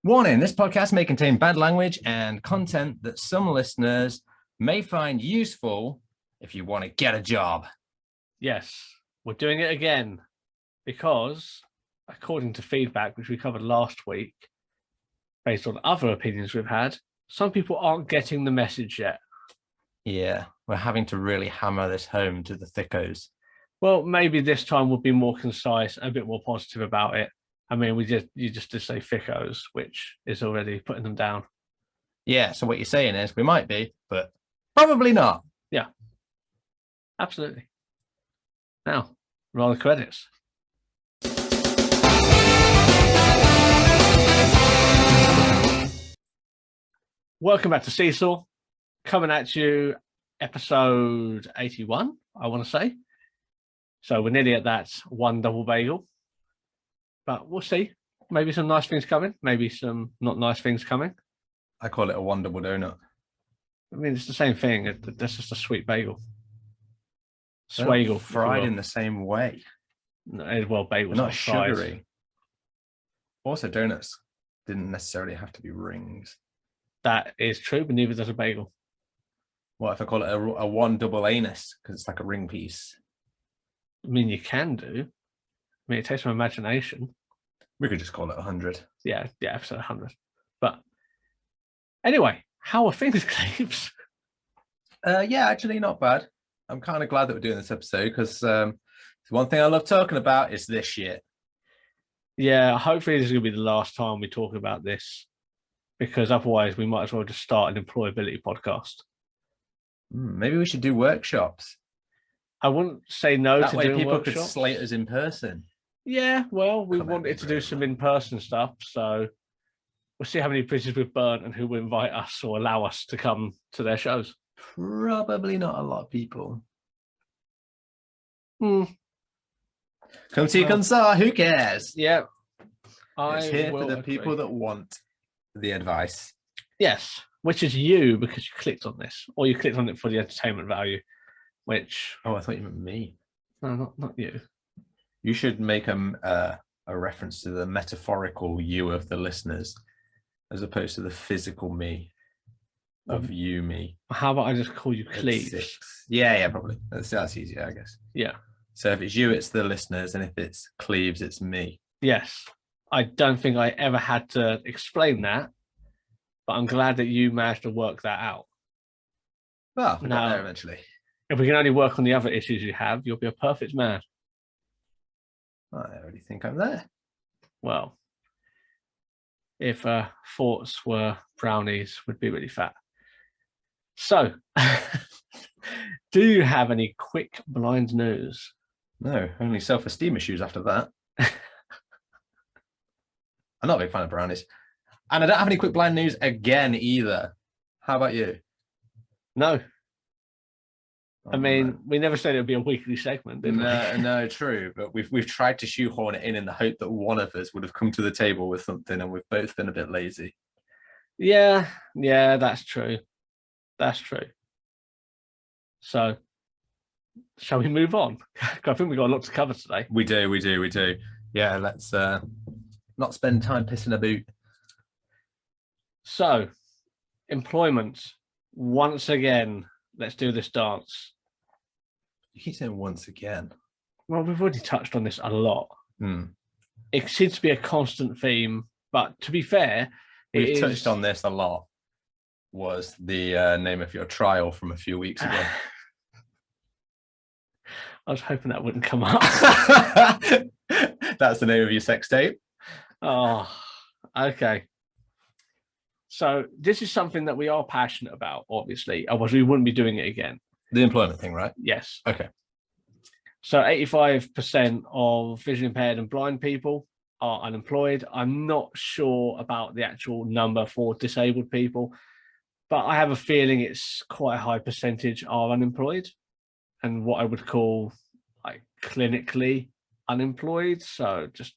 Warning, this podcast may contain bad language and content that some listeners may find useful if you want to get a job. Yes, we're doing it again because, according to feedback, which we covered last week, based on other opinions we've had, some people aren't getting the message yet. Yeah, we're having to really hammer this home to the thickos. Well, maybe this time we'll be more concise, a bit more positive about it. I mean, you just say thickos, which is already putting them down. Yeah, so what you're saying is we might be, but probably not. Yeah, absolutely. Now, roll the credits. Welcome back to Seesaw, coming at you, episode 81, I want to say. So we're nearly at that one double bagel, but we'll see. Maybe some nice things coming, maybe some not nice things coming. I call it a one double donut. I mean, it's the same thing. That's just a sweet bagel. Swagel, fried in the same way. No, well, bagels not sugary. Fried. Also, donuts didn't necessarily have to be rings. That is true, but neither does a bagel. What if I call it a one double anus because it's like a ring piece? I mean, you can do. I mean, it takes some imagination. We could just call it 100. Yeah, episode 100. But anyway, how are things, Cleaves? Yeah, actually not bad. I'm kind of glad that we're doing this episode because one thing I love talking about is this shit. Yeah, hopefully this is going to be the last time we talk about this because otherwise we might as well just start an employability podcast. Maybe we should do workshops. I wouldn't say no that to way doing people workshops. could slate us in person. Yeah, well, we wanted to do some in-person stuff, so we'll see how many bridges we've burnt and who will invite us or allow us to come to their shows. Probably not a lot of people. Come see, come saw. Who cares? Yeah, it's here for the people that want the advice. Yes, which is you because you clicked on this, or you clicked on it for the entertainment value. Which I thought you meant me. No, not you. You should make a reference to the metaphorical you of the listeners, as opposed to the physical me of you, me. How about I just call you Cleaves? Yeah, probably. That's easier, I guess. Yeah. So if it's you, it's the listeners, and if it's Cleaves, it's me. Yes. I don't think I ever had to explain that, but I'm glad that you managed to work that out. Well, we'll get there eventually. If we can only work on the other issues you have, you'll be a perfect man. I already think I'm there. Well, if thoughts were brownies, would be really fat. So, do you have any quick blind news? No, only self-esteem issues after that. I'm not a big fan of brownies. And I don't have any quick blind news again either. How about you? No. I mean, we never said it would be a weekly segment, did we? No, true. But we've tried to shoehorn it in the hope that one of us would have come to the table with something, and we've both been a bit lazy. Yeah, that's true. That's true. So, shall we move on? I think we've got a lot to cover today. We do. Yeah, let's not spend time pissing a boot. So, employment. Once again, let's do this dance. You keep saying once again. Well, we've already touched on this a lot. It seems to be a constant theme, but to be fair, we've touched on this a lot. Was the name of your trial from a few weeks ago. I was hoping that wouldn't come up. That's the name of your sex tape? Oh, okay. So this is something that we are passionate about, obviously, otherwise we wouldn't be doing it again. The employment thing, right? Yes. Okay. So 85% of vision impaired and blind people are unemployed. I'm not sure about the actual number for disabled people, but I have a feeling it's quite a high percentage are unemployed and what I would call like clinically unemployed. So just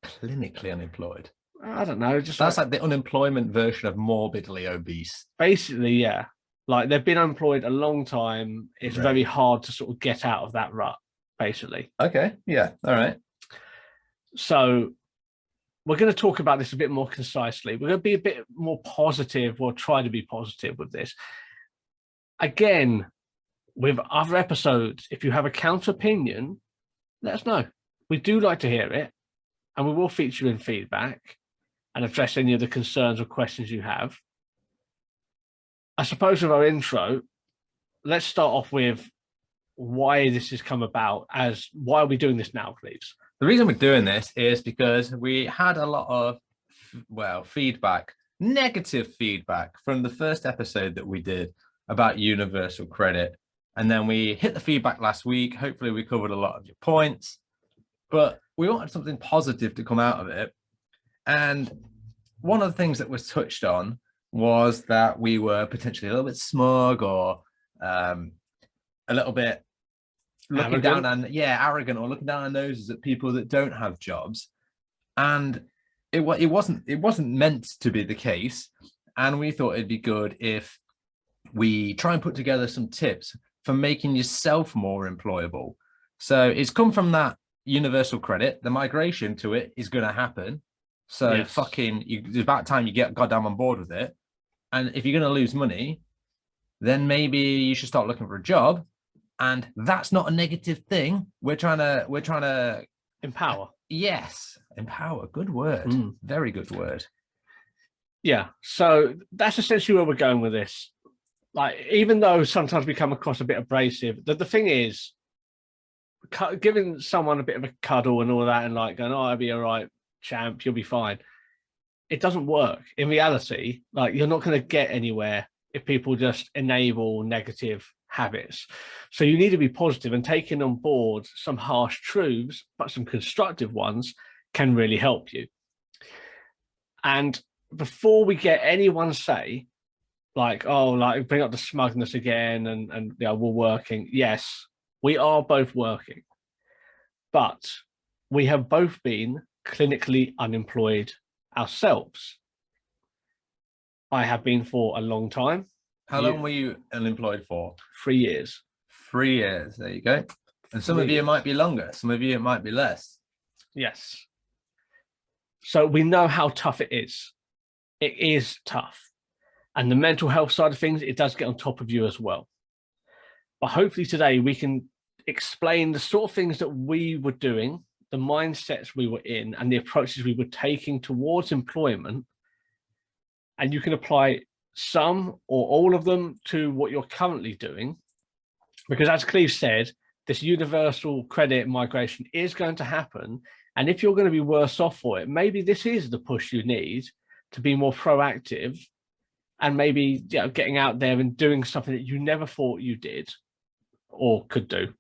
clinically unemployed. I don't know. Just that's like the unemployment version of morbidly obese. Basically, yeah. Like they've been unemployed a long time. It's very hard to sort of get out of that rut, basically. Okay. Yeah. All right. So we're going to talk about this a bit more concisely. We're going to be a bit more positive, or try to be positive with this. Again, with other episodes, if you have a counter opinion, let us know. We do like to hear it, and we will feature in feedback and address any of the concerns or questions you have. I suppose with our intro, let's start off with why this has come about. As why are we doing this now, Cleves? The reason we're doing this is because we had a lot of, feedback, negative feedback from the first episode that we did about Universal Credit. And then we hit the feedback last week. Hopefully we covered a lot of your points, but we wanted something positive to come out of it. And one of the things that was touched on was that we were potentially a little bit smug, or a little bit looking down and arrogant, or looking down our noses at people that don't have jobs. And it wasn't meant to be the case. And we thought it'd be good if we try and put together some tips for making yourself more employable. So it's come from that Universal Credit. The migration to it is going to happen. So Yes. It's about time you get goddamn on board with it. And if you're going to lose money, then maybe you should start looking for a job. And that's not a negative thing. We're trying to Empower. Yes, empower. Good word. Very good word. Yeah. So that's essentially where we're going with this. Like, even though sometimes we come across a bit abrasive, the thing is, giving someone a bit of a cuddle and all that, and like going, "Oh, I'll be all right, champ, you'll be fine." It doesn't work. In reality, like, you're not going to get anywhere if people just enable negative habits. So you need to be positive, and taking on board some harsh truths, but some constructive ones, can really help you. And before we get anyone say, like, oh, like, bring up the smugness again, and we're working. Yes, we are both working, but we have both been clinically unemployed ourselves. I have been for a long time. How long were you unemployed for? 3 years. 3 years. There you go. And some of you it might be longer. Some of you it might be less. Yes. So we know how tough it is. It is tough. And the mental health side of things, it does get on top of you as well. But hopefully today we can explain the sort of things that we were doing, the mindsets we were in, and the approaches we were taking towards employment. And you can apply some or all of them to what you're currently doing. Because as Cleve said, this universal credit migration is going to happen. And if you're going to be worse off for it, maybe this is the push you need to be more proactive, and maybe getting out there and doing something that you never thought you did or could do,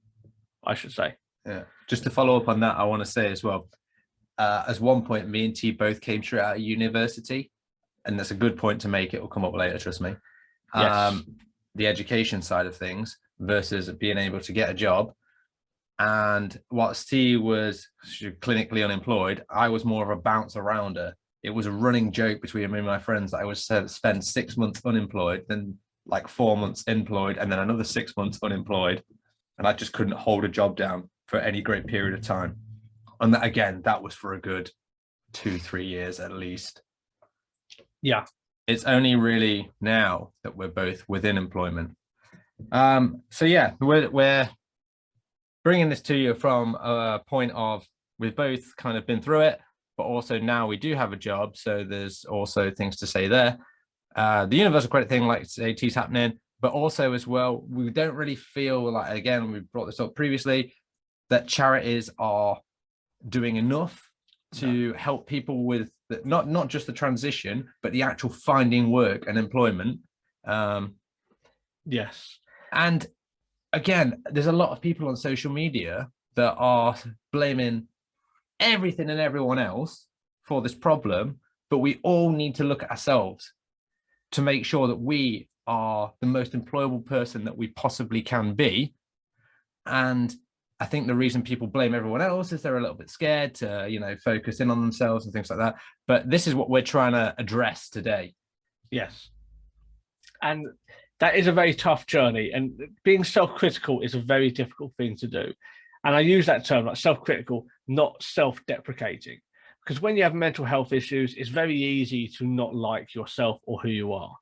I should say. Yeah. Just to follow up on that, I want to say as well, as one point, me and T both came straight out of university, and that's a good point to make. It will come up later, trust me. Yes. The education side of things versus being able to get a job. And whilst T was clinically unemployed, I was more of a bounce arounder. It was a running joke between me and my friends that I would spend 6 months unemployed, then like 4 months employed, and then another 6 months unemployed. And I just couldn't hold a job down for any great period of time. And that, again, that was for a good 2-3 years at least. Yeah. It's only really now that we're both within employment. So yeah, we're bringing this to you from a point of we've both kind of been through it, but also now we do have a job. So there's also things to say there. The universal credit thing, like say, T's happening, but also as well, we don't really feel like, again, we brought this up previously, that charities are doing enough to help people with not just the transition, but the actual finding work and employment. Yes. And again, there's a lot of people on social media that are blaming everything and everyone else for this problem, but we all need to look at ourselves to make sure that we are the most employable person that we possibly can be. And I think the reason people blame everyone else is they're a little bit scared to, focus in on themselves and things like that. But this is what we're trying to address today. Yes. And that is a very tough journey. And being self-critical is a very difficult thing to do. And I use that term, like self-critical, not self-deprecating. Because when you have mental health issues, it's very easy to not like yourself or who you are.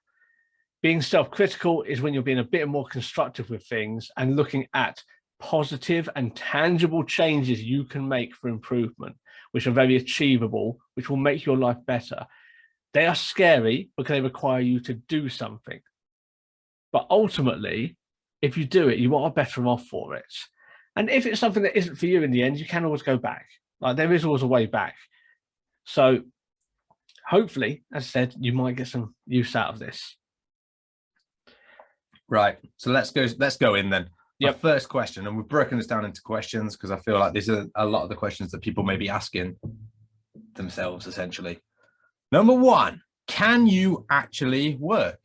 Being self-critical is when you're being a bit more constructive with things and looking at positive and tangible changes you can make for improvement, which are very achievable, which will make your life better. They are scary because they require you to do something. But ultimately, if you do it, you are better off for it. And if it's something that isn't for you in the end, you can always go back. Like there is always a way back. So hopefully, as I said, you might get some use out of this. Right. So let's go in then. Yep. Our first question, and we've broken this down into questions because I feel like these are a lot of the questions that people may be asking themselves, essentially. Number one, can you actually work?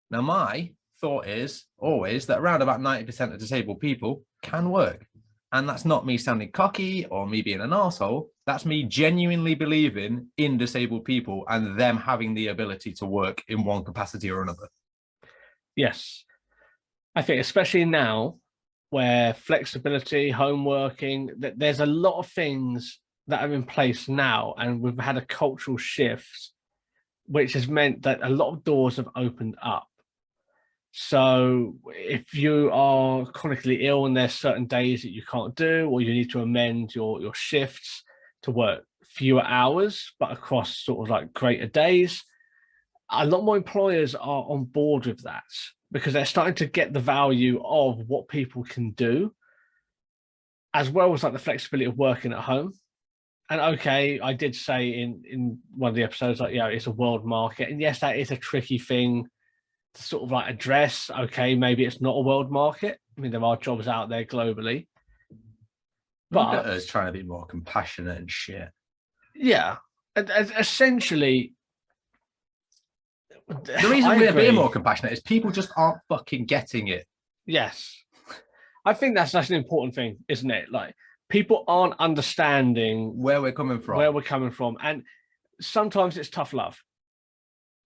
Now, my thought is always that around about 90% of disabled people can work. And that's not me sounding cocky or me being an arsehole. That's me genuinely believing in disabled people and them having the ability to work in one capacity or another. Yes. I think especially now where flexibility, home working, that there's a lot of things that are in place now, and we've had a cultural shift, which has meant that a lot of doors have opened up. So if you are chronically ill and there's certain days that you can't do, or you need to amend your shifts to work fewer hours, but across sort of like greater days, a lot more employers are on board with that because they're starting to get the value of what people can do, as well as like the flexibility of working at home. And okay, I did say in one of the episodes, like, it's a world market. And yes, that is a tricky thing to sort of like address. Okay, maybe it's not a world market. I mean, there are jobs out there globally. But look at us trying to be more compassionate and shit. Yeah. Essentially, the reason we're being more compassionate is people just aren't fucking getting it. Yes. I think that's an important thing, isn't it? Like, people aren't understanding where we're coming from. And sometimes it's tough love.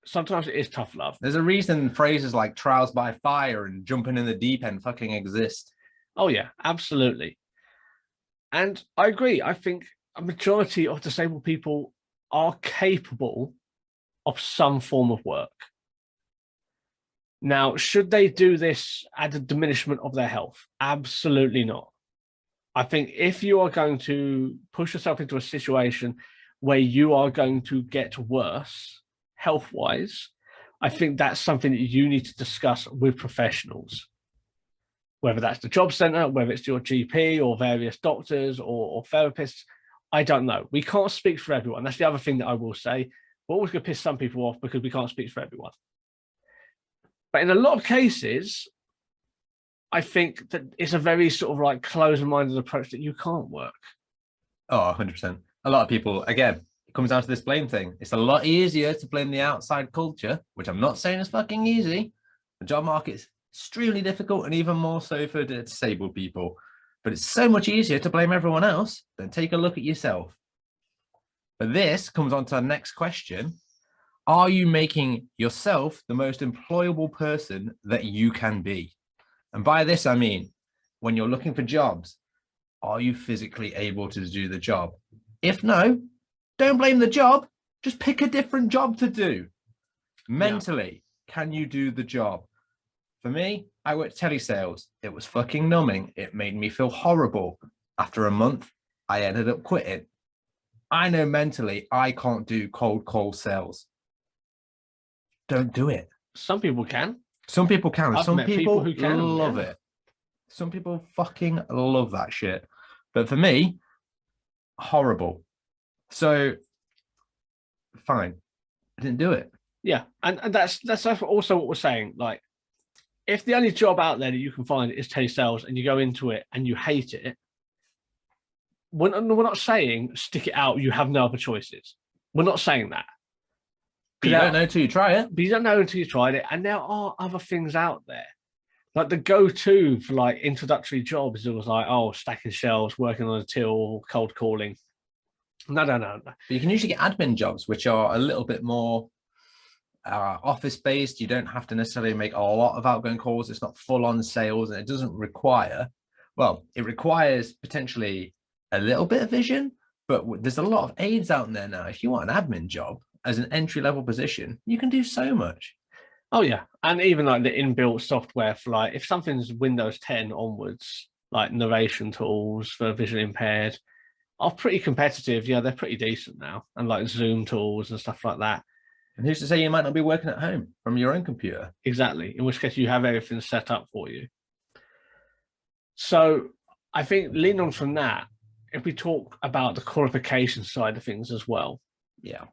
Sometimes it is tough love. There's a reason phrases like trials by fire and jumping in the deep end fucking exist. Oh, yeah, absolutely. And I agree. I think a majority of disabled people are capable of some form of work. Now, should they do this at the diminishment of their health? Absolutely not. I think if you are going to push yourself into a situation where you are going to get worse health-wise, I think that's something that you need to discuss with professionals, whether that's the job centre, whether it's your GP or various doctors or therapists. I don't know. We can't speak for everyone. That's the other thing that I will say. We're always going to piss some people off because we can't speak for everyone. But in a lot of cases, I think that it's a very sort of like closed-minded approach that you can't work. Oh, 100%. A lot of people, again, it comes down to this blame thing. It's a lot easier to blame the outside culture, which I'm not saying is fucking easy. The job market's extremely difficult, and even more so for the disabled people. But it's so much easier to blame everyone else than take a look at yourself. But this comes on to our next question. Are you making yourself the most employable person that you can be? And by this, I mean, when you're looking for jobs, are you physically able to do the job? If no, don't blame the job. Just pick a different job to do. Mentally, can you do the job? For me, I worked telesales. It was fucking numbing. It made me feel horrible. After a month, I ended up quitting. I know mentally I can't do cold call sales. Don't do it. Some people can. Some people can. Some people who can love it. Some people fucking love that shit. But for me, horrible. So, fine. I didn't do it. Yeah. And that's also what we're saying. Like, if the only job out there that you can find is telesales and you go into it and you hate it, we're not saying stick it out, you have no other choices. We're not saying that. But you don't know until you try it. But you don't know until you tried it. And there are other things out there. Like the go-to for like introductory jobs, it was like, stacking shelves, working on a till, cold calling. No. But you can usually get admin jobs, which are a little bit more office-based. You don't have to necessarily make a lot of outgoing calls. It's not full-on sales, and it doesn't require, it requires potentially a little bit of vision, But there's a lot of aids out there now. If you want an admin job as an entry-level position, you can do so much. Oh yeah, and even like the inbuilt software for like if something's Windows 10 onwards, like narration tools for visually impaired are pretty competitive. Yeah, they're pretty decent now, and like Zoom tools and stuff like that. And who's to say you might not be working at home from your own computer? Exactly. In which case you have everything set up for you. So I think leaning on from that, if we talk about the qualification side of things as well, Yeah.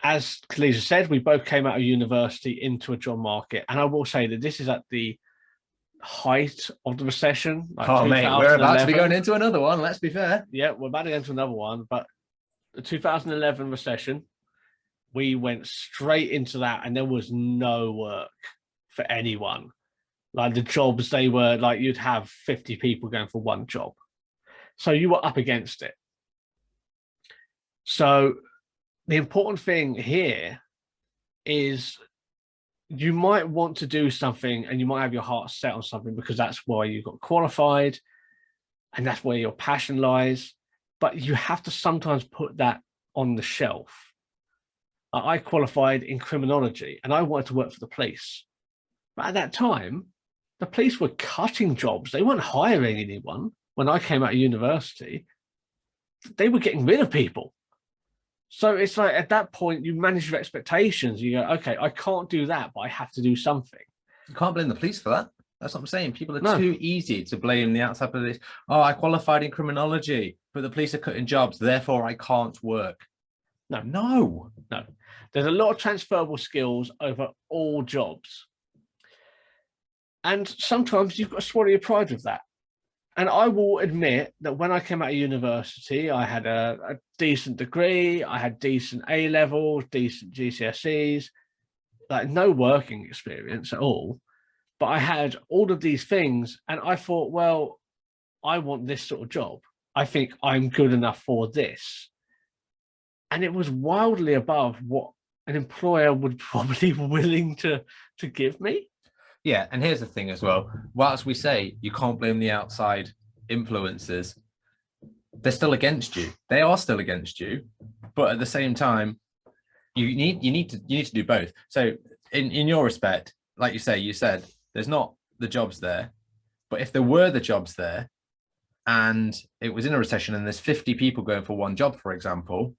as Khaleesi said, we both came out of university into a job market. And I will say that this is at the height of the recession. Like Oh, mate, we're about to be going into another one. Let's be fair. Yeah, we're about to go into another one. But the 2011 recession, we went straight into that and there was no work for anyone. Like the jobs, they were like you'd have 50 people going for one job. So you were up against it. So the important thing here is you might want to do something and you might have your heart set on something because that's why you got qualified and that's where your passion lies. But you have to sometimes put that on the shelf. I qualified in criminology and I wanted to work for the police. But at that time, the police were cutting jobs. They weren't hiring anyone. When I came out of university, they were getting rid of people. So it's like at that point, you manage your expectations. You go, okay, I can't do that, but I have to do something. You can't blame the police for that. That's what I'm saying. People are too easy to blame the outside police. Oh, I qualified in criminology, but the police are cutting jobs. Therefore, I can't work. No. There's a lot of transferable skills over all jobs. And sometimes you've got to swallow your pride with that. And I will admit that when I came out of university, I had a decent degree, I had decent A levels, decent GCSEs, like no working experience at all. But I had all of these things, and I thought, well, I want this sort of job. I think I'm good enough for this. And it was wildly above what an employer would probably be willing to give me. Yeah, and here's the thing as well. Whilst we say you can't blame the outside influences, they're still against you. They are still against you, but at the same time, you need to do both. So in your respect, like you said there's not the jobs there, but if there were the jobs there, and it was in a recession, and there's 50 people going for one job, for example,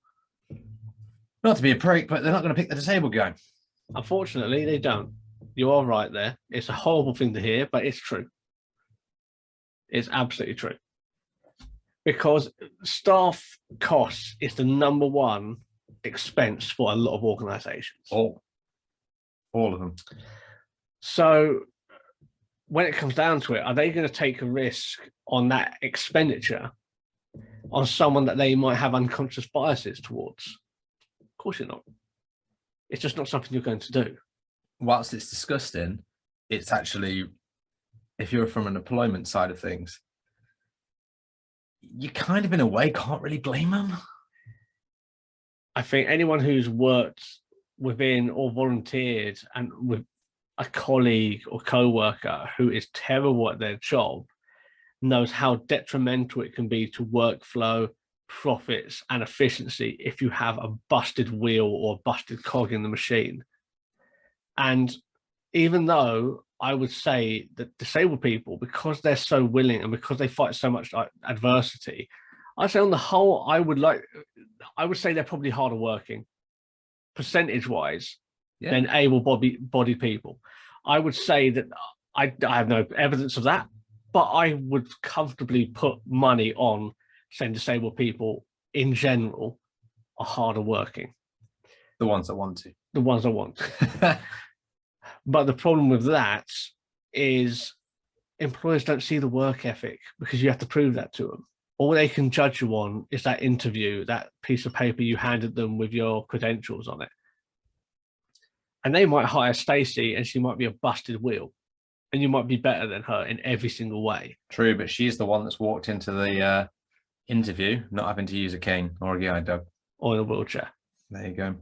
not to be a prick, but they're not going to pick the disabled guy. Unfortunately, they don't. You are right there. It's a horrible thing to hear, but it's true. It's absolutely true. Because staff costs is the number one expense for a lot of organizations. All of them. So when it comes down to it, are they going to take a risk on that expenditure on someone that they might have unconscious biases towards? Of course you're not. It's just not something you're going to do. Whilst it's disgusting, it's actually, if you're from an employment side of things, you kind of in a way can't really blame them. I think anyone who's worked within or volunteered and with a colleague or co-worker who is terrible at their job knows how detrimental it can be to workflow, profits, and efficiency if you have a busted wheel or a busted cog in the machine. And even though I would say that disabled people, because they're so willing and because they fight so much adversity, I'd say on the whole, I would say they're probably harder working, percentage-wise, than able-bodied people. I would say that I have no evidence of that, but I would comfortably put money on saying disabled people in general are harder working. The ones that want to. The ones that want to. But the problem with that is employers don't see the work ethic because you have to prove that to them. All they can judge you on is that interview, that piece of paper you handed them with your credentials on it. And they might hire Stacey and she might be a busted wheel and you might be better than her in every single way. True, but she's the one that's walked into the interview not having to use a cane or a guide dog. Or in a wheelchair. There you go.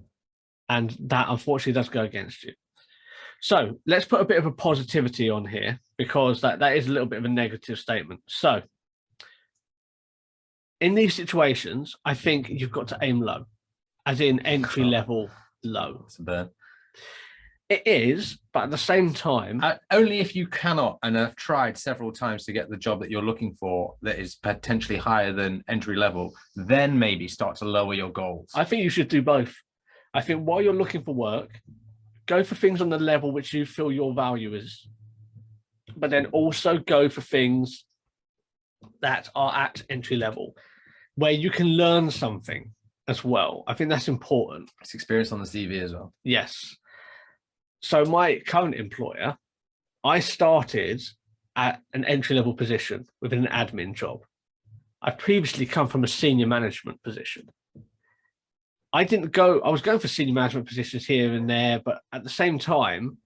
And that unfortunately does go against you. So let's put a bit of a positivity on here because that is a little bit of a negative statement. So In these situations, I think you've got to aim low, as in entry level low. It's a burn. It is, but at the same time, only if you cannot and have tried several times to get the job that you're looking for that is potentially higher than entry level, then maybe start to lower your goals. I think you should do both. I think while you're looking for work, go for things on the level which you feel your value is, but then also go for things that are at entry level where you can learn something as well. I think that's important. It's experience on the CV as well. Yes. So my current employer, I started at an entry-level position within an admin job. I've previously come from a senior management position. I was going for senior management positions here and there, but at the same time,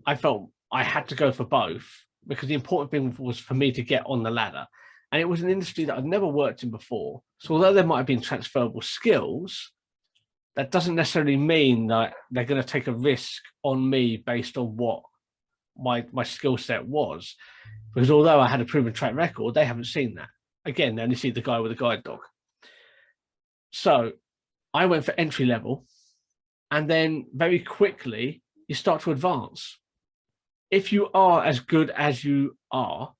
I felt I had to go for both because the important thing was for me to get on the ladder. And it was an industry that I'd never worked in before. So although there might have been transferable skills, that doesn't necessarily mean that they're going to take a risk on me based on what my skill set was. Because although I had a proven track record, they haven't seen that. Again, they only see the guy with a guide dog. So I went for entry level, and then very quickly you start to advance. If you are as good as you are,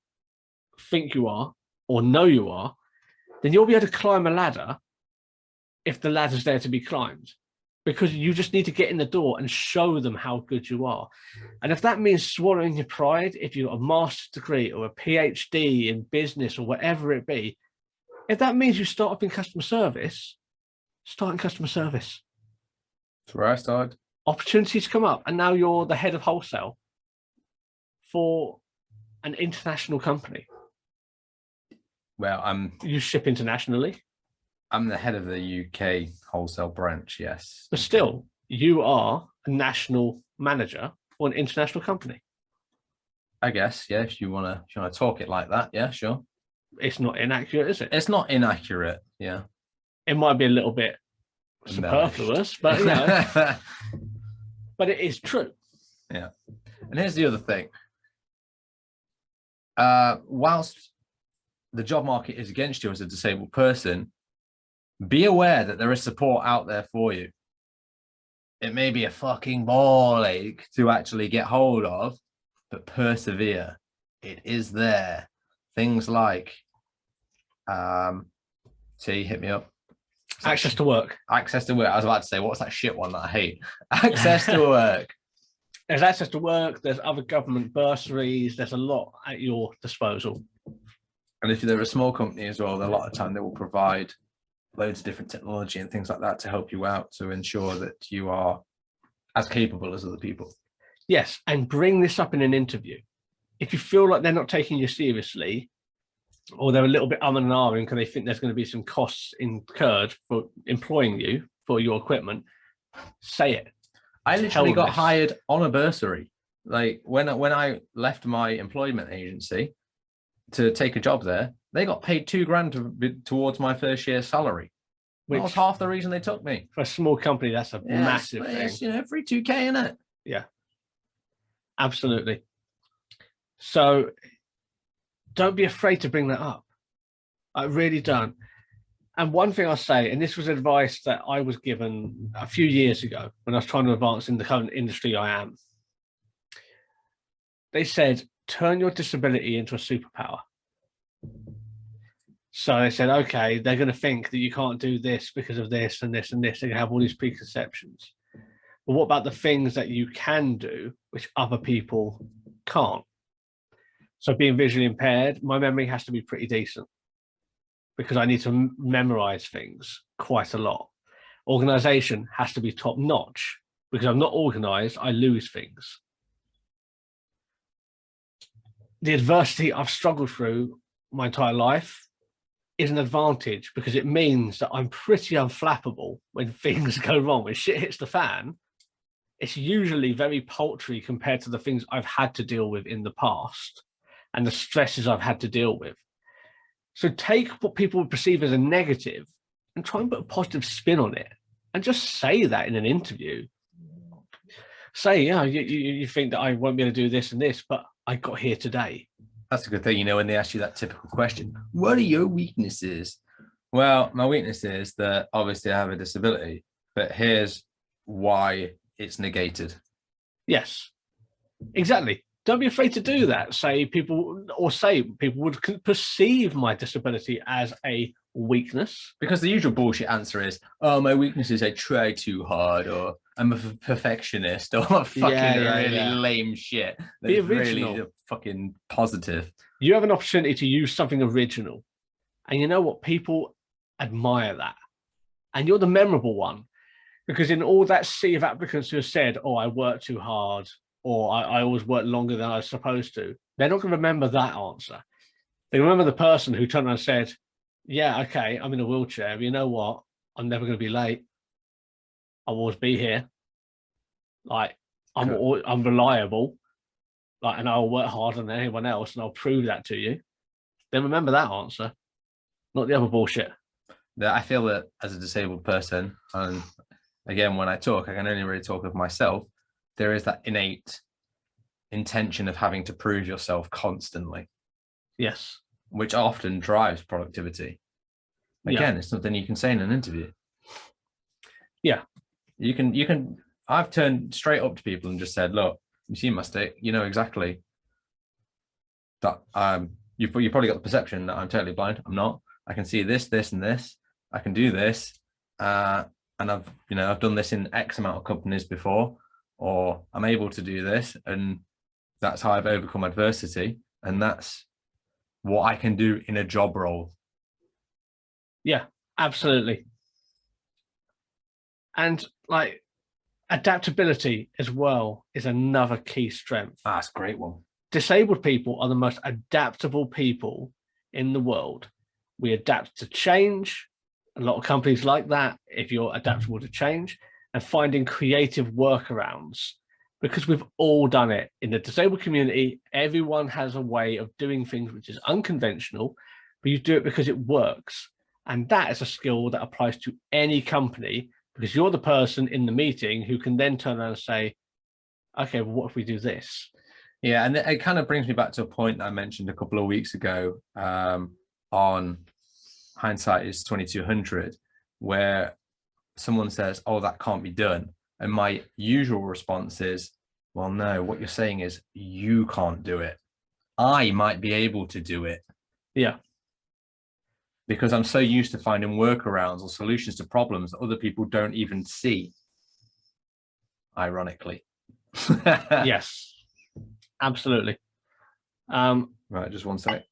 think you are, or know you are, then you'll be able to climb a ladder if the ladder's there to be climbed, because you just need to get in the door and show them how good you are. And if that means swallowing your pride, if you've got a master's degree or a PhD in business or whatever it be, if that means you start up in customer service, start in customer service. That's where I started. Opportunities come up, and now you're the head of wholesale for an international company. Well, you ship internationally. I'm the head of the UK wholesale branch, yes. But still, you are a national manager for an international company. I guess, yeah, if you wanna talk it like that, yeah, sure. It's not inaccurate, is it? It's not inaccurate, yeah. It might be a little bit superfluous, but you know, but it is true. Yeah. And here's the other thing. Whilst the job market is against you as a disabled person, be aware that there is support out there for you. It may be a fucking ball ache to actually get hold of, but persevere. It is there. Things like, hit me up. Access to work. Access to work. I was about to say, what's that shit one that I hate? Access to work. There's access to work. There's other government bursaries. There's a lot at your disposal. And if they're a small company as well, a lot of time they will provide loads of different technology and things like that to help you out, to ensure that you are as capable as other people. Yes, and bring this up in an interview. If you feel like they're not taking you seriously, or they're a little bit and ahhing because they think there's going to be some costs incurred for employing you for your equipment, say it. I literally got hired on a bursary. Like when I left my employment agency to take a job there, they got paid $2,000 towards my first year's salary. Which was half the reason they took me. For a small company, that's a massive thing. It's, free $2,000 in it. Yeah, absolutely. So don't be afraid to bring that up. I really don't. And one thing I'll say, and this was advice that I was given a few years ago when I was trying to advance in the current industry I am. They said, turn your disability into a superpower. So they said, okay, they're going to think that you can't do this because of this and this and this. They're going to have all these preconceptions. But what about the things that you can do, which other people can't? So being visually impaired, my memory has to be pretty decent because I need to memorize things quite a lot. Organization has to be top notch because I'm not organized, I lose things. The adversity I've struggled through my entire life is an advantage because it means that I'm pretty unflappable when things go wrong. When shit hits the fan, it's usually very paltry compared to the things I've had to deal with in the past and the stresses I've had to deal with. So take what people would perceive as a negative and try and put a positive spin on it and just say that in an interview. Say, yeah, you think that I won't be able to do this and this, but I got here today. That's a good thing, when they ask you that typical question, what are your weaknesses? Well, my weakness is that obviously I have a disability, but here's why it's negated. Yes, exactly. Don't be afraid to do that. Say people would perceive my disability as a weakness. Because the usual bullshit answer is, oh, my weakness is I try too hard, or I'm a perfectionist, or fucking really lame shit. Be That's original. really fucking positive. You have an opportunity to use something original. And you know what? People admire that. And you're the memorable one. Because in all that sea of applicants who have said, oh, I work too hard, or I always work longer than I was supposed to, they're not going to remember that answer. They remember the person who turned around and said, yeah, okay, I'm in a wheelchair, but you know what? I'm never going to be late. I'll always be here. Like, I'm reliable. Like, and I'll work harder than anyone else, and I'll prove that to you. Then remember that answer, not the other bullshit. I feel that as a disabled person, and again, when I talk, I can only really talk of myself. There is that innate intention of having to prove yourself constantly. Yes. Which often drives productivity. Again, it's something you can say in an interview. Yeah. You can, I've turned straight up to people and just said, look, you see my stick, you know exactly that you've probably got the perception that I'm totally blind. I'm not. I can see this, this, and this. I can do this. And I've done this in X amount of companies before, or I'm able to do this, and that's how I've overcome adversity, and that's what I can do in a job role. Yeah, absolutely. And like adaptability as well is another key strength. That's a great one. Disabled people are the most adaptable people in the world. We adapt to change. A lot of companies like that, if you're adaptable to change, and finding creative workarounds, because we've all done it in the disabled community. Everyone has a way of doing things which is unconventional, but you do it because it works. And that is a skill that applies to any company, because you're the person in the meeting who can then turn around and say, okay, well, what if we do this? Yeah, and it kind of brings me back to a point that I mentioned a couple of weeks ago on hindsight is 2200, where someone says, oh, that can't be done. And my usual response is, well, no, what you're saying is you can't do it. I might be able to do it. Yeah. Because I'm so used to finding workarounds or solutions to problems that other people don't even see. Ironically. Yes, absolutely. Right, just one sec.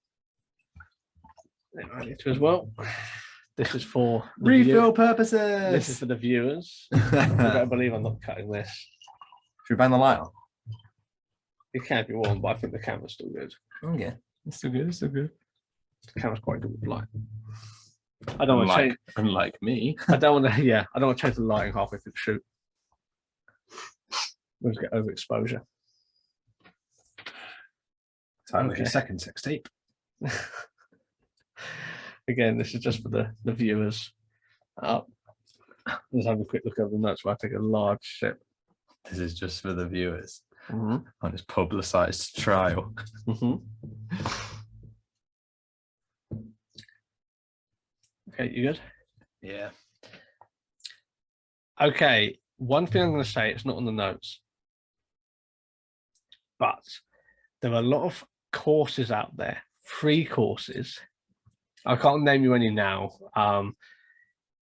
I need to as well. This is for refill purposes. This is for the viewers. You better believe I'm not cutting this. Should we ban the light on? It can't be warm, but I think the camera's still good. Oh yeah, it's still good. It's still good. The camera's quite good with light. I don't want to change. Unlike me. I don't want to. Yeah, I don't want to change the lighting halfway through the shoot. We'll just get overexposure. Time like a second sex tape. Again, this is just for the viewers. Let's have a quick look over the notes while I take a large sip. This is just for the viewers on this publicized trial. Okay, you good? Yeah. Okay, one thing I'm going to say, it's not on the notes, but there are a lot of courses out there, free courses. I can't name you any now,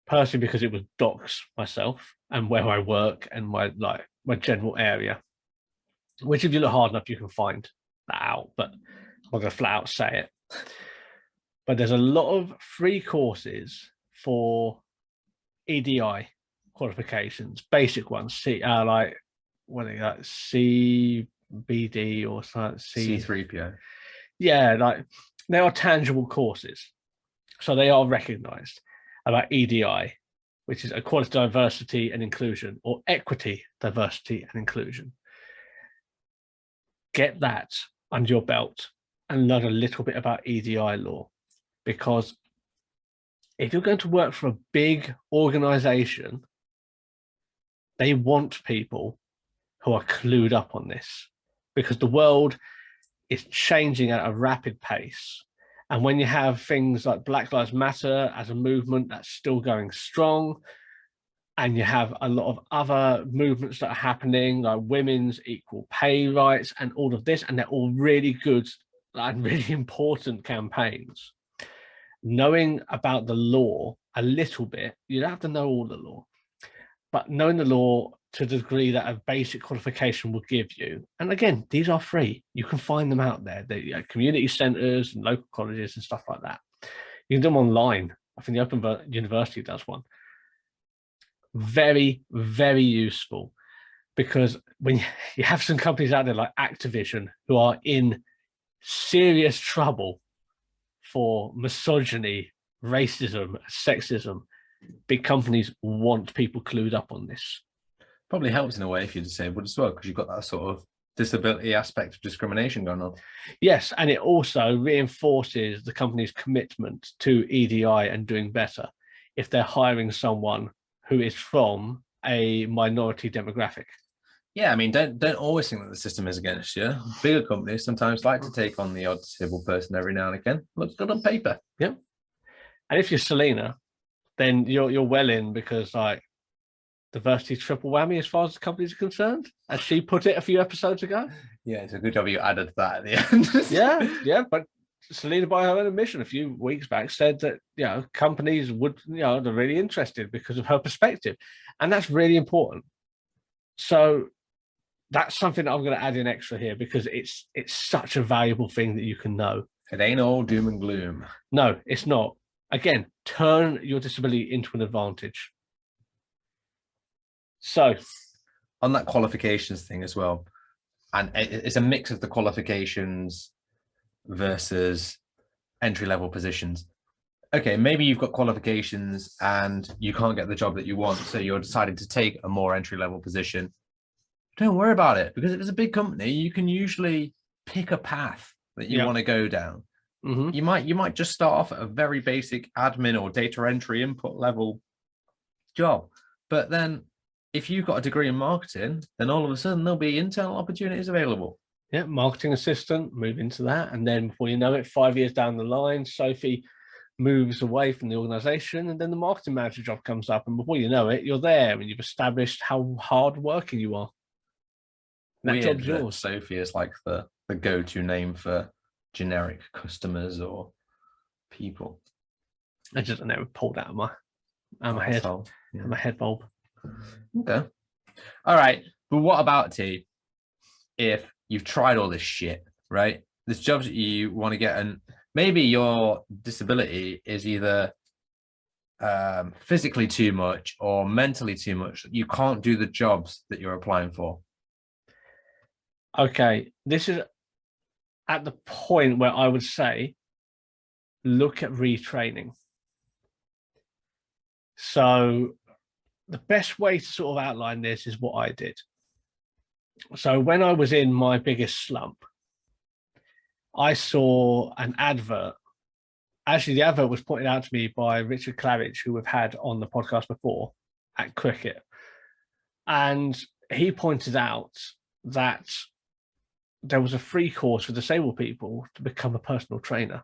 personally because it would dox myself and where I work and my general area, which if you look hard enough, you can find that out, but I'm going to flat out say it. But there's a lot of free courses for EDI qualifications, basic ones, like what are they got, CBD or something, C3PO. Yeah, like they are tangible courses. So they are recognized about EDI, which is equality, diversity and inclusion, or equity, diversity and inclusion. Get that under your belt and learn a little bit about EDI law, because if you're going to work for a big organization, they want people who are clued up on this, because the world is changing at a rapid pace. And when you have things like Black Lives Matter as a movement that's still going strong, and you have a lot of other movements that are happening, like women's equal pay rights and all of this, and they're all really good and really important campaigns. Knowing about the law a little bit, you don't have to know all the law, but knowing the law to the degree that a basic qualification will give you. And again, these are free. You can find them out there. They community centers and local colleges and stuff like that. You can do them online. I think the Open University does one. Very, very useful, because when you have some companies out there like Activision who are in serious trouble for misogyny, racism, sexism, big companies want people clued up on this. Probably helps in a way if you're disabled as well, because you've got that sort of disability aspect of discrimination going on. Yes, and it also reinforces the company's commitment to EDI and doing better if they're hiring someone who is from a minority demographic. Yeah, I mean, don't always think that the system is against you. Bigger companies sometimes like to take on the odd disabled person every now and again. Looks good on paper. Yeah. And if you're Selena, then you're well in, because like diversity triple whammy as far as the companies are concerned, as she put it a few episodes ago. Yeah, it's a good job you added that at the end. yeah, but Selena, by her own admission, a few weeks back, said that companies would, they're really interested because of her perspective, and that's really important. So that's something that I'm going to add in extra here, because it's such a valuable thing that you can know. It ain't all doom and gloom. No, it's not. Again, turn your disability into an advantage. So, on that qualifications thing as well, and it's a mix of the qualifications versus entry-level positions. Okay, maybe you've got qualifications and you can't get the job that you want, so you're deciding to take a more entry-level position. Don't worry about it, because if it's a big company, you can usually pick a path that you want to go down. Mm-hmm. You might just start off at a very basic admin or data entry input level job, but then if you've got a degree in marketing, then all of a sudden there'll be internal opportunities available. Yeah, marketing assistant, move into that. And then before you know it, 5 years down the line, Sophie moves away from the organization, and then the marketing manager job comes up. And before you know it, you're there and you've established how hard working you are. That job's yours. Sophie is like the go-to name for generic customers or people. I just never pulled out of my head. Yeah. My head bulb. Okay. All right. But what about T? If you've tried all this shit, right? There's jobs that you want to get, and maybe your disability is either physically too much or mentally too much. You can't do the jobs that you're applying for. Okay. This is at the point where I would say, look at retraining. So the best way to sort of outline this is what I did. So when I was in my biggest slump, I saw an advert. Actually, the advert was pointed out to me by Richard Claridge, who we've had on the podcast before at Cricket. And he pointed out that there was a free course for disabled people to become a personal trainer.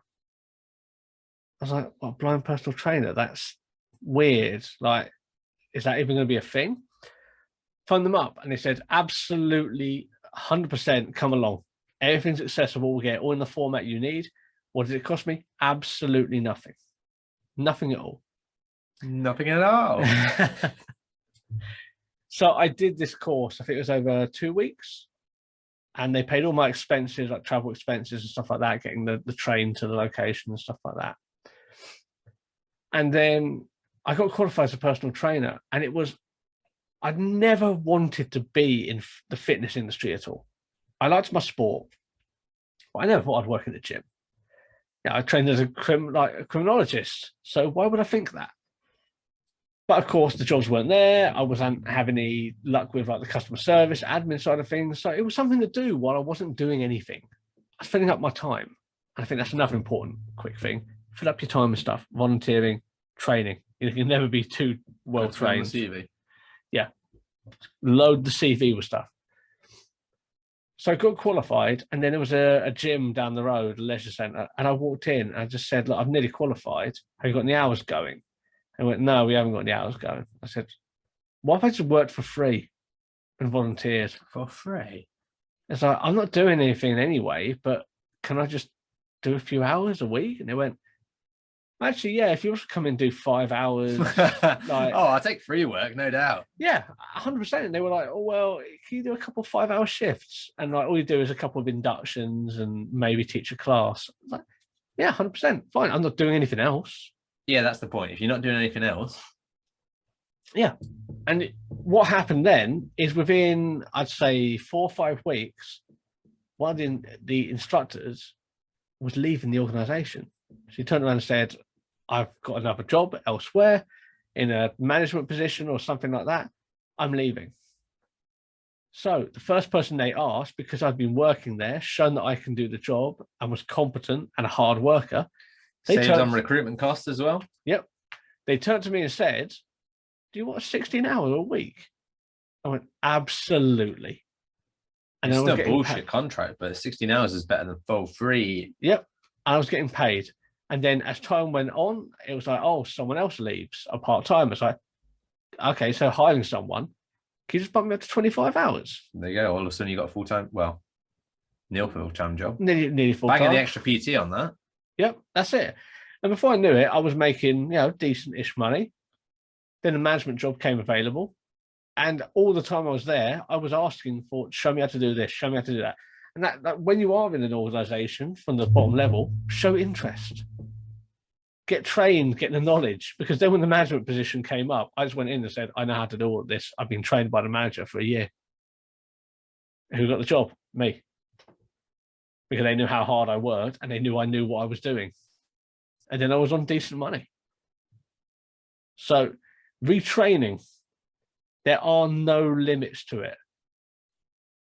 I was like, well, blind personal trainer? That's weird. Like, is that even going to be a thing? Phoned them up and they said, absolutely 100% come along. Everything's accessible. We'll get it all in the format you need. What does it cost me? Absolutely nothing. Nothing at all. Nothing at all. So I did this course. I think it was over 2 weeks. And they paid all my expenses, like travel expenses and stuff like that, getting the train to the location and stuff like that. And then I got qualified as a personal trainer, and I'd never wanted to be in the fitness industry at all. I liked my sport, but I never thought I'd work in the gym. I trained as a criminologist, so why would I think that? But of course, the jobs weren't there. I wasn't having any luck with like the customer service, admin side of things. So it was something to do while I wasn't doing anything. I was filling up my time. And I think that's another important quick thing. Fill up your time and stuff, volunteering, training. You can never be too well trained. CV. Yeah. Load the CV with stuff. So I got qualified, and then there was a gym down the road, a leisure centre, and I walked in and I just said, look, I've nearly qualified. Have you got any hours going? They went, no, we haven't got any hours going. I said, what if I just worked for free and volunteered? For free? It's like, I'm not doing anything anyway, but can I just do a few hours a week? And they went, actually, yeah, if you want to come in and do 5 hours, Like, oh, I'll take free work, no doubt. yeah, 100%. And they were like, oh, well, can you do a couple of 5 hour shifts? And like, all you do is a couple of inductions and maybe teach a class. I was like, yeah, 100%. Fine. I'm not doing anything else. Yeah, that's the point. If you're not doing anything else. Yeah. And what happened then is within, I'd say, 4 or 5 weeks, one of the instructors was leaving the organization. She turned around and said, I've got another job elsewhere in a management position or something like that. I'm leaving. So the first person they asked, because I'd been working there, shown that I can do the job and was competent and a hard worker. Saves on recruitment costs as well. Yep. They turned to me and said, do you want 16 hours a week? I went, absolutely. And it's still a bullshit contract, but 16 hours is better than full free. Yep. I was getting paid. And then as time went on, it was like, oh, someone else leaves, a part-time. It's like, okay, so hiring someone, can you just bump me up to 25 hours? There you go. All of a sudden you got a full-time, well, near full-time job. Nearly full-time. Banging the extra PT on that. Yep, that's it. And before I knew it, I was making, decent-ish money. Then a management job came available. And all the time I was there, I was asking for, show me how to do this, show me how to do that. And that when you are in an organization from the bottom level, show interest. Get trained, get the knowledge. Because then when the management position came up, I just went in and said, I know how to do all of this. I've been trained by the manager for a year. Who got the job? Me. Because they knew how hard I worked and they knew I knew what I was doing. And then I was on decent money. So retraining, there are no limits to it.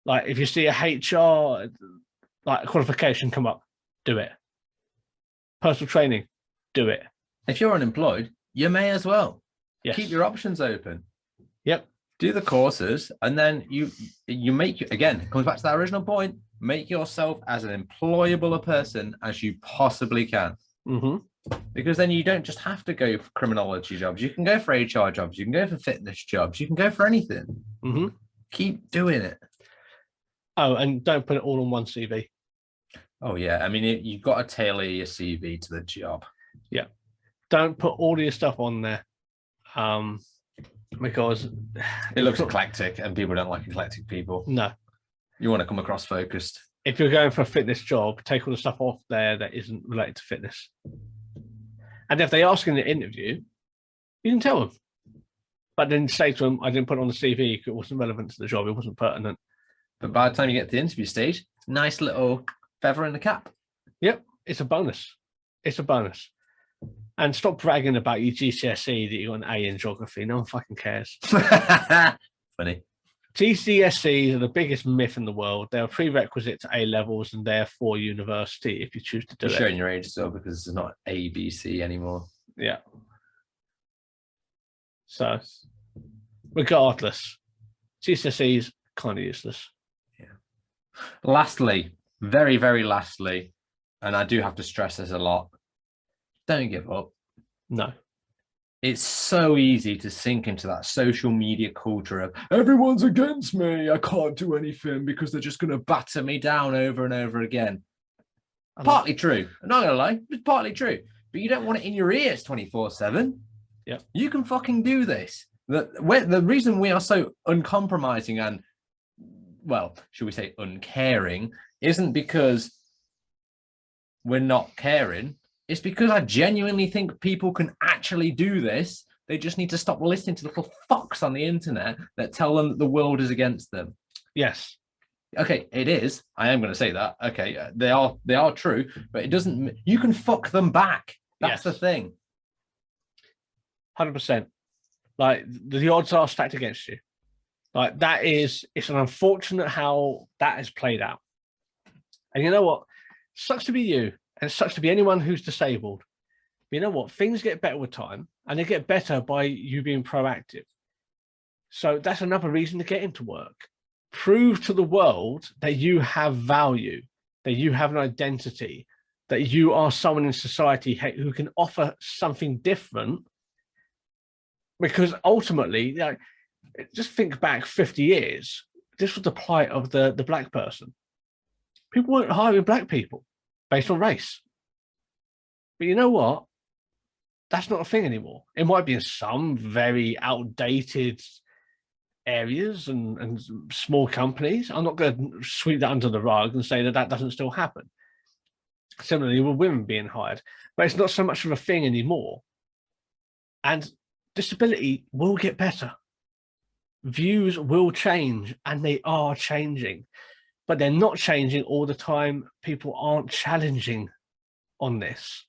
Like if you see a HR like qualification come up, do it. Personal training, do it. If you're unemployed, you may as well. Yes. Keep your options open. Yep. Do the courses, and then you make, again, it comes back to that original point, make yourself as an employable a person as you possibly can. Mm-hmm. Because then you don't just have to go for criminology jobs. You can go for HR jobs. You can go for fitness jobs. You can go for anything. Mm-hmm. Keep doing it. Oh, and don't put it all on one CV. Oh, yeah. I mean, you've got to tailor your CV to the job. Yeah. Don't put all of your stuff on there. Because it looks eclectic and people don't like eclectic people. No. You want to come across focused. If you're going for a fitness job, take all the stuff off there that isn't related to fitness. And if they ask in the interview, you can tell them. But then say to them, I didn't put it on the CV because it wasn't relevant to the job. It wasn't pertinent. But by the time you get to the interview stage, nice little feather in the cap. Yep. It's a bonus. It's a bonus. And stop bragging about your GCSE that you got an A in geography. No one fucking cares. Funny. GCSEs are the biggest myth in the world. They're a prerequisite to A levels and therefore university if you choose to do it. You're showing your age as well because it's not A, B, C anymore. Yeah. So, regardless, GCSEs kind of useless. Yeah. Lastly, very, very lastly, and I do have to stress this a lot, don't give up. No. It's so easy to sink into that social media culture of everyone's against me. I can't do anything because they're just going to batter me down over and over again. Partly true. I'm not going to lie. It's partly true. But you don't want it in your ears 24/7. Yeah. You can fucking do this. The reason we are so uncompromising and, well, should we say uncaring, isn't because we're not caring. It's because I genuinely think people can actually do this. They just need to stop listening to the little fucks on the internet that tell them that the world is against them. Yes. Okay, it is. I am going to say that. Okay, they are true, but it doesn't. You can fuck them back. That's the thing. 100%. Like the odds are stacked against you. Like it's an unfortunate how that has played out. And you know what? It sucks to be you. And it sucks to be anyone who's disabled. But you know what? Things get better with time, and they get better by you being proactive. So that's another reason to get into work. Prove to the world that you have value, that you have an identity, that you are someone in society who can offer something different. Because ultimately, just think back 50 years, this was the plight of the black person. People weren't hiring black people based on race. But you know what? That's not a thing anymore. It might be in some very outdated areas and small companies. I'm not going to sweep that under the rug and say that that doesn't still happen. Similarly with women being hired, but it's not so much of a thing anymore. And disability will get better. Views will change, and they are changing, but they're not changing all the time. People aren't challenging on this.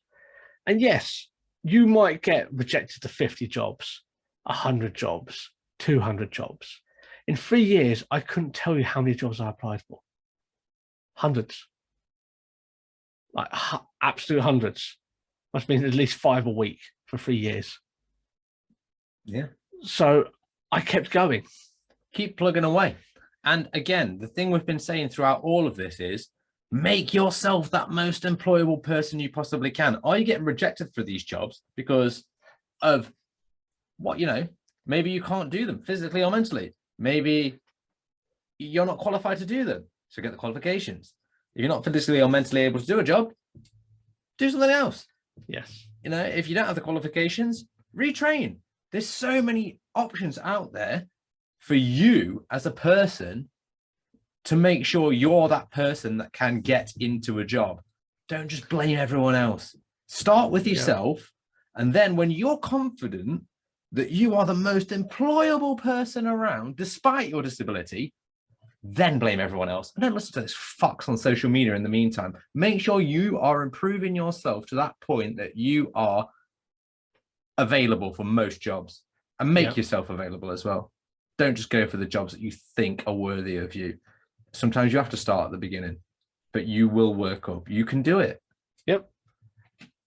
And yes, you might get rejected to 50 jobs, 100 jobs, 200 jobs. In 3 years, I couldn't tell you how many jobs I applied for. Hundreds. Like absolute hundreds. Must mean at least 5 a week for 3 years. Yeah. So I kept going. Keep plugging away. And again, the thing we've been saying throughout all of this is make yourself that most employable person you possibly can. Are you getting rejected for these jobs because of what, maybe you can't do them physically or mentally. Maybe you're not qualified to do them. So get the qualifications. If you're not physically or mentally able to do a job, do something else. Yes. If you don't have the qualifications, retrain. There's so many options out there for you as a person to make sure you're that person that can get into a job. Don't just blame everyone else. Start with yourself. And then when you're confident that you are the most employable person around, despite your disability, then blame everyone else. And don't listen to this fucks on social media in the meantime. Make sure you are improving yourself to that point that you are available for most jobs, and make yourself available as well. Don't just go for the jobs that you think are worthy of you. Sometimes you have to start at the beginning, but you will work up. You can do it. Yep.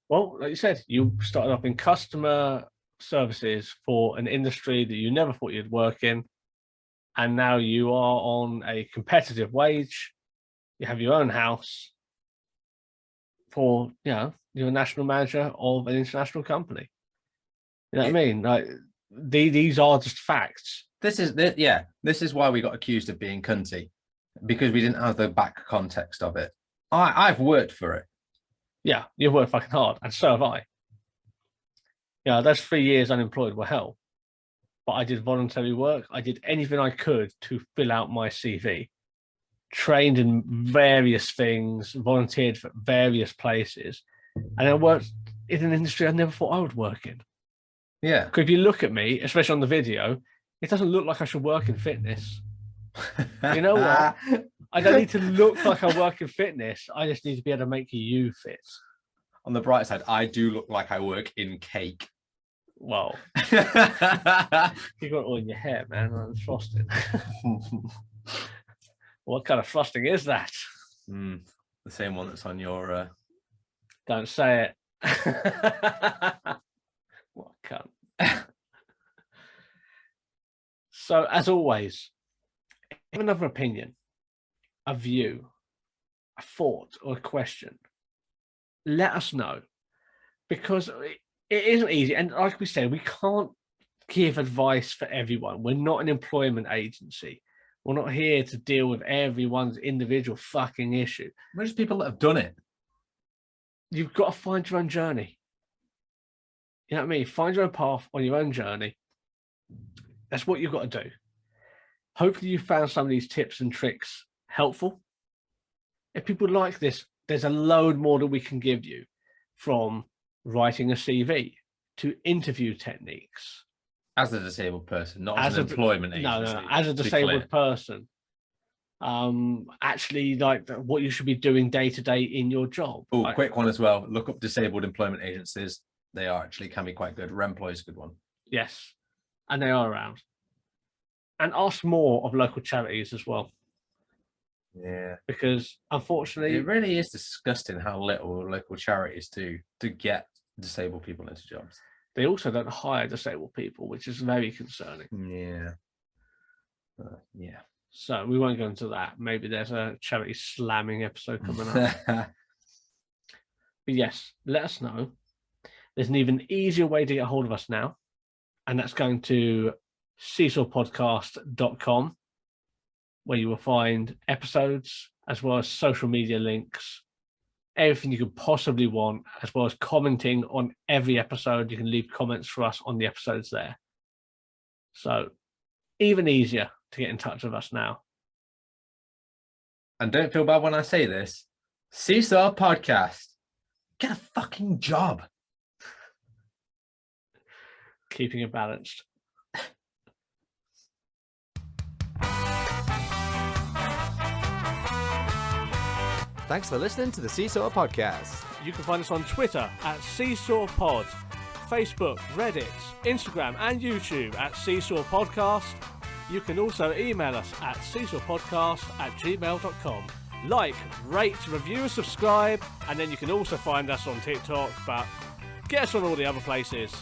Well, like you said, you started off in customer services for an industry that you never thought you'd work in. And now you are on a competitive wage. You have your own house for, you're a national manager of an international company. You know what I mean? Like these are just facts. This is why we got accused of being cunty, because we didn't have the back context of it. I've worked for it. Yeah, you've worked fucking hard, and so have I. Those 3 years unemployed were hell. But I did voluntary work. I did anything I could to fill out my CV. Trained in various things, volunteered for various places, and I worked in an industry I never thought I would work in. Yeah. Because if you look at me, especially on the video, it doesn't look like I should work in fitness. You know what? I don't need to look like I work in fitness. I just need to be able to make you fit. On the bright side, I do look like I work in cake. Well, you got it all in your hair, man. I'm frosting. What kind of frosting is that? The same one that's on your... Don't say it. What a cunt. So, as always, have another opinion, a view, a thought, or a question, let us know. Because it isn't easy. And like we said, we can't give advice for everyone. We're not an employment agency. We're not here to deal with everyone's individual fucking issue. We're just people that have done it. You've got to find your own journey. You know what I mean? Find your own path on your own journey. That's what you've got to do. Hopefully you found some of these tips and tricks helpful. If people like this, there's a load more that we can give you, from writing a CV to interview techniques. As a disabled person, not as an employment agency. No, as a disabled person. Actually, like what you should be doing day to day in your job. Oh, quick one as well. Look up disabled employment agencies. They can be quite good. Remploy is a good one. Yes, and they are around. And ask more of local charities as well. Yeah, because unfortunately, it really is disgusting how little local charities do to get disabled people into jobs. They also don't hire disabled people, which is very concerning. Yeah. Yeah. So we won't go into that. Maybe there's a charity slamming episode coming up. But yes, let us know. There's an even easier way to get hold of us now, and that's going to seesawpodcast.com, where you will find episodes as well as social media links, everything you could possibly want, as well as commenting on every episode. You can leave comments for us on the episodes there. So even easier to get in touch with us now. And don't feel bad when I say this. Seesaw Podcast. Get a fucking job. Keeping it balanced. Thanks for listening to the Seesaw Podcast. You can find us on Twitter at Seesaw Pod, Facebook, Reddit, Instagram, and YouTube at Seesaw Podcast. You can also email us at seesawpodcast@gmail.com. Like, rate, review, and subscribe, and then you can also find us on TikTok, but get us on all the other places.